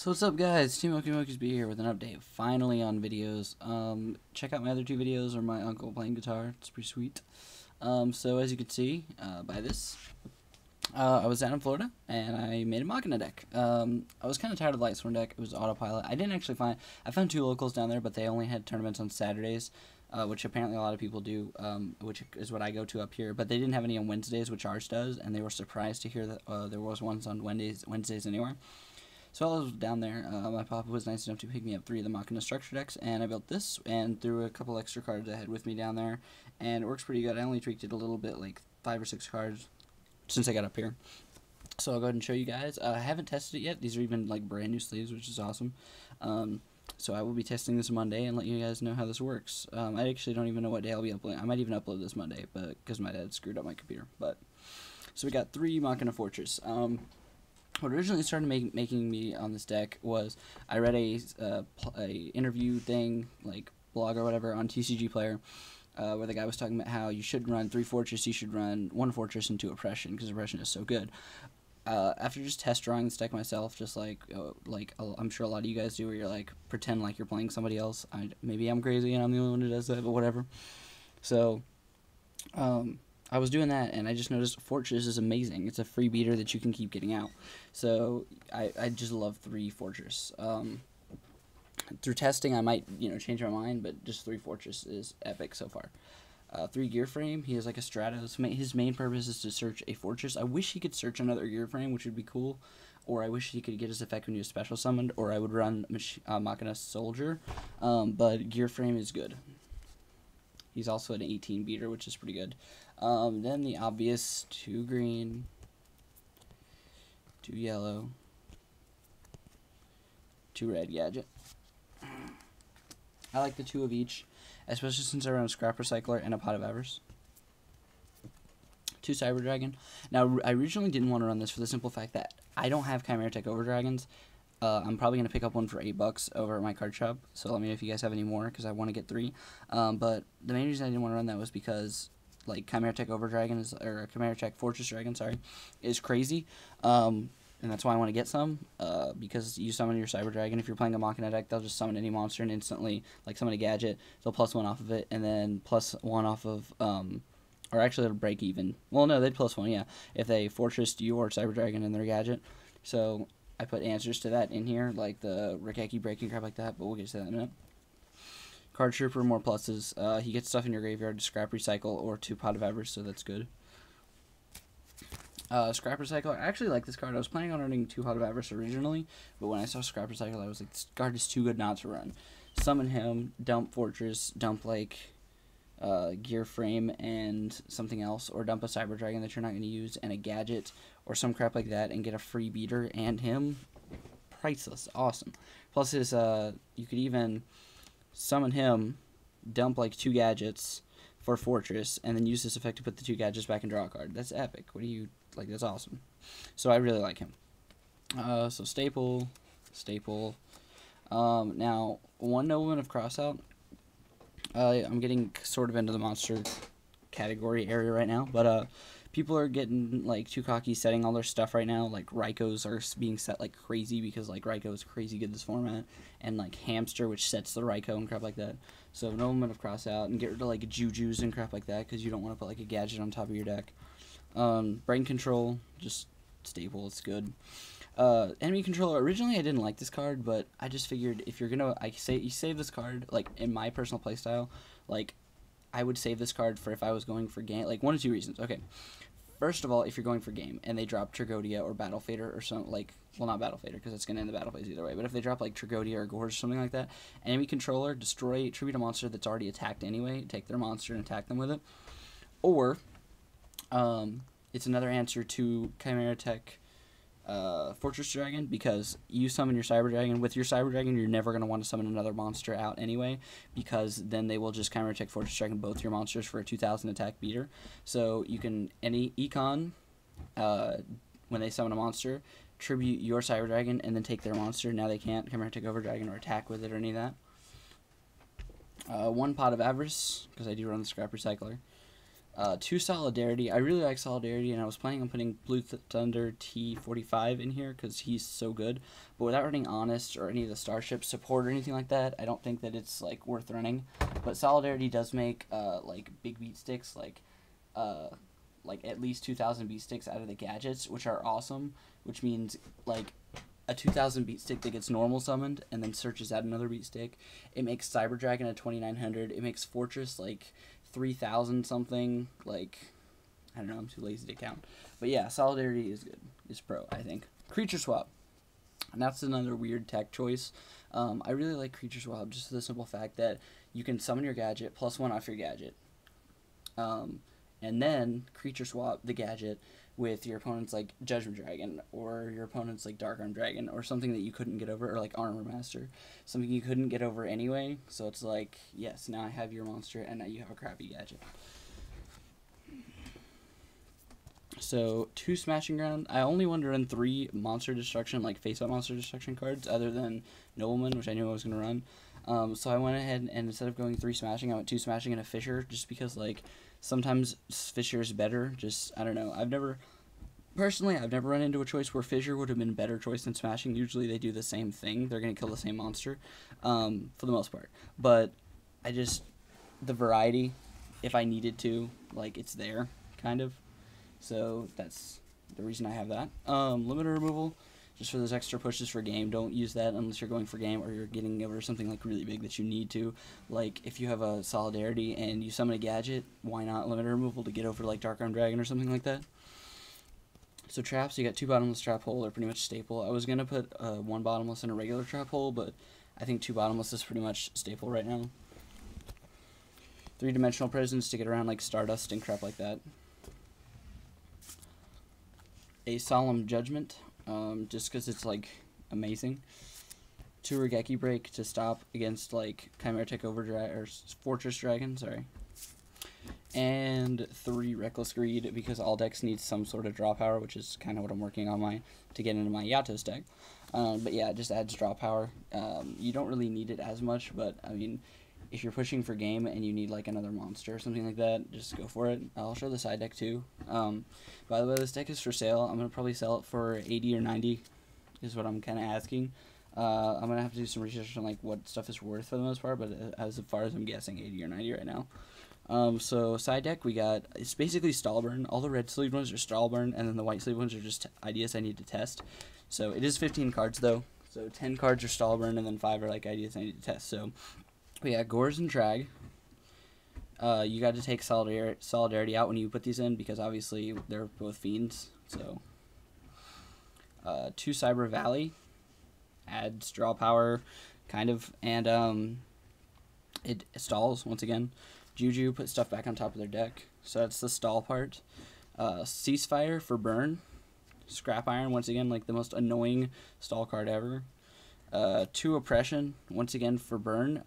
So what's up, guys? Team Moki's be here with an update finally on videos. Check out my other two videos or my uncle playing guitar. It's pretty sweet. So as you can see by this, I was down in Florida and I made a Machina deck. I was kind of tired of the Lightsworn deck. It was autopilot. I didn't actually find. I found two locals down there, but they only had tournaments on Saturdays, which apparently a lot of people do, which is what I go to up here. But they didn't have any on Wednesdays, which ours does, and they were surprised to hear that there was ones on Wednesdays anywhere. So while I was down there, my papa was nice enough to pick me up 3 of the Machina structure decks, and I built this and threw a couple extra cards I had with me down there, and it works pretty good. I only tweaked it a little bit, like 5 or 6 cards, since I got up here. So I'll go ahead and show you guys. I haven't tested it yet. These are even like brand new sleeves, which is awesome. So I will be testing this Monday and let you guys know how this works. I actually don't even know what day I'll be uploading. I might even upload this Monday, but because my dad screwed up my computer. But so we got 3 Machina Fortress. What originally started making me on this deck was I read a interview thing, like blog or whatever, on TCG Player, where the guy was talking about how you shouldn't run 3 Fortress, you should run 1 Fortress and 2 Oppression, because Oppression is so good. After just test drawing this deck myself, just like I'm sure a lot of you guys do, where you're like, pretend like you're playing somebody else. Maybe I'm crazy and I'm the only one who does that, but whatever. So, I was doing that, and I just noticed Fortress is amazing. It's a free beater that you can keep getting out. So I just love 3 Fortress. Through testing, I might change my mind, but just 3 Fortress is epic so far. 3 Gear Frame. He has like a Stratos. His main purpose is to search a Fortress. I wish he could search another Gear Frame, which would be cool. Or I wish he could get his effect when he was special summoned. Or I would run Machina Soldier. But Gear Frame is good. He's also an 18 beater, which is pretty good. Then the obvious 2 green, 2 yellow, 2 red gadget. I like the 2 of each, especially since I run a Scrap Recycler and a Pot of Avarice. 2 Cyber Dragon. Now, I originally didn't want to run this for the simple fact that I don't have Chimera Tech Over Dragons. I'm probably going to pick up one for $8 over at my card shop, so let me know if you guys have any more, because I want to get 3. But the main reason I didn't want to run that was because, like, Chimera Tech Over Dragon, or Chimera Tech Fortress Dragon, sorry, is crazy. And that's why I want to get some, because you summon your Cyber Dragon. If you're playing a Machina deck, they'll just summon any monster and instantly, like, summon a gadget. They'll +1 off of it, and then +1 off of, or actually it'll break even. Well, no, they'd +1, yeah, if they Fortressed you or Cyber Dragon in their gadget. So I put answers to that in here, like the Rikeki breaking crap like that, but we'll get to that in a minute. Card Trooper, more pluses. He gets stuff in your graveyard to Scrap Recycle or to Pot of Avarice, so that's good. Scrap Recycler, I actually like this card. I was planning on running 2 Pot of Avarice originally, but when I saw Scrap Recycle, I was like, this card is too good not to run. Summon him, dump Fortress, dump like Gear Frame and something else, or dump a Cyber Dragon that you're not going to use and a gadget or some crap like that, and get a free beater and him. Priceless. Awesome. Plus his you could even summon him, dump like 2 gadgets for Fortress, and then use this effect to put the 2 gadgets back and draw a card. That's epic. What do you like? That's awesome. So I really like him. So staple. Now 1 Nobleman of Crossout. I'm getting sort of into the monster category area right now, but people are getting like too cocky setting all their stuff right now. Like Raikou are being set like crazy, because like Raikou is crazy good this format, and like Hamster, which sets the Raikou and crap like that. So Nobleman of Crossout, and get rid of like Jujus and crap like that, because you don't want to put like a gadget on top of your deck. Brain Control, just staple, it's good. Enemy Controller, originally I didn't like this card, but I just figured if you're gonna, you save this card, like, in my personal playstyle, like, I would save this card for if I was going for game, like, 1 of 2 reasons. Okay, first of all, if you're going for game, and they drop Tragodia or Battle Fader or something, like, well, not Battle Fader, because it's gonna end the battle phase either way, but if they drop, like, Tragodia or Gorge or something like that, Enemy Controller, tribute a monster that's already attacked anyway, take their monster and attack them with it, or, it's another answer to Chimera Tech Fortress Dragon, because you summon your Cyber Dragon. With your Cyber Dragon, you're never going to want to summon another monster out anyway, because then they will just Chimera Tech Fortress Dragon both your monsters for a 2000 attack beater. So you can, any Econ, when they summon a monster, tribute your Cyber Dragon and then take their monster. Now they can't Chimera Tech Over Dragon or attack with it or any of that. 1 Pot of Avarice, because I do run the Scrap Recycler. 2 Solidarity. I really like Solidarity, and I was planning on putting Blue Thunder T45 in here because he's so good. But without running Honest or any of the Starship support or anything like that, I don't think that it's like worth running. But Solidarity does make like big beat sticks, like at least 2,000 beat sticks out of the gadgets, which are awesome. Which means like a 2,000 beat stick that gets normal summoned and then searches out another beat stick. It makes Cyber Dragon a 2,900. It makes Fortress like 3,000 something. Like, I don't know, I'm too lazy to count. But yeah, Solidarity is good. It's pro, I think. Creature Swap. And that's another weird tech choice. I really like Creature Swap just for the simple fact that you can summon your gadget +1 off your gadget. And then Creature Swap the gadget with your opponent's like Judgment Dragon or your opponent's like Dark Arm Dragon or something that you couldn't get over, or like Armor Master, something you couldn't get over anyway. So it's like, yes, now I have your monster and now you have a crappy gadget. So 2 Smashing Ground. I only want to run 3 Monster Destruction, like face-up Monster Destruction cards, other than Nobleman, which I knew I was going to run. So I went ahead and instead of going 3 Smashing, I went 2 Smashing and a Fissure, just because like sometimes Fissure is better. Just, I don't know. I've never run into a choice where Fissure would have been a better choice than Smashing. Usually they do the same thing. They're going to kill the same monster, for the most part. But the variety, if I needed to, like, it's there, kind of. So that's the reason I have that. Limiter removal, just for those extra pushes for game. Don't use that unless you're going for game or you're getting over something like really big that you need to. Like if you have a Solidarity and you summon a gadget, why not limiter removal to get over like Dark Arm Dragon or something like that? So traps, you got 2 bottomless trap hole are pretty much staple. I was gonna put 1 bottomless and a regular trap hole, but I think 2 bottomless is pretty much staple right now. 3-dimensional prisons to get around like Stardust and crap like that. A Solemn Judgment, just because it's like amazing. 2 Regeki Break to stop against like Chimera Tech Overdrive or Fortress Dragon, sorry. And 3 Reckless Greed, because all decks need some sort of draw power, which is kind of what I'm working on to get into my Yatos deck. But yeah, it just adds draw power. You don't really need it as much, but I mean, if you're pushing for game and you need like another monster or something like that, just go for it. I'll show the side deck too. By the way, this deck is for sale. I'm going to probably sell it for 80 or 90 is what I'm kind of asking. I'm going to have to do some research on like what stuff is worth for the most part, but as far as I'm guessing, 80 or 90 right now. So side deck, it's basically Stallburn. All the red sleeved ones are Stallburn, and then the white sleeved ones are just ideas I need to test. So it is 15 cards though. So 10 cards are Stallburn, and then 5 are like ideas I need to test. So we got Gores and Trag. You got to take Solidarity out when you put these in, because obviously they're both fiends. So 2 Cyber Valley adds draw power, kind of, and it stalls once again. Juju put stuff back on top of their deck, so that's the stall part. Ceasefire for burn. Scrap Iron, once again, like the most annoying stall card ever. 2 Oppression, once again for burn.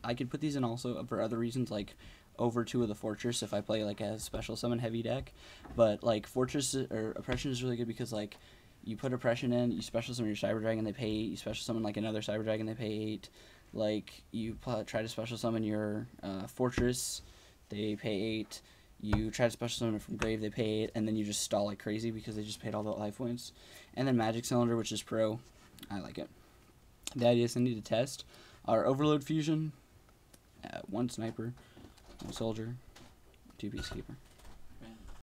I could put these in also for other reasons, like over 2 of the Fortress if I play like a special summon heavy deck. But like Fortress or Oppression is really good because like you put Oppression in, you special summon your Cyber Dragon, they pay 8. You special summon like another Cyber Dragon, they pay 8. Like you try to special summon your Fortress, they pay 8. You try to special summon it from grave, they pay 8, and then you just stall like crazy because they just paid all the life points. And then Magic Cylinder, which is pro. I like it. The ideas I need to test are Overload Fusion, 1 Sniper, 1 Soldier, 2 Peacekeeper.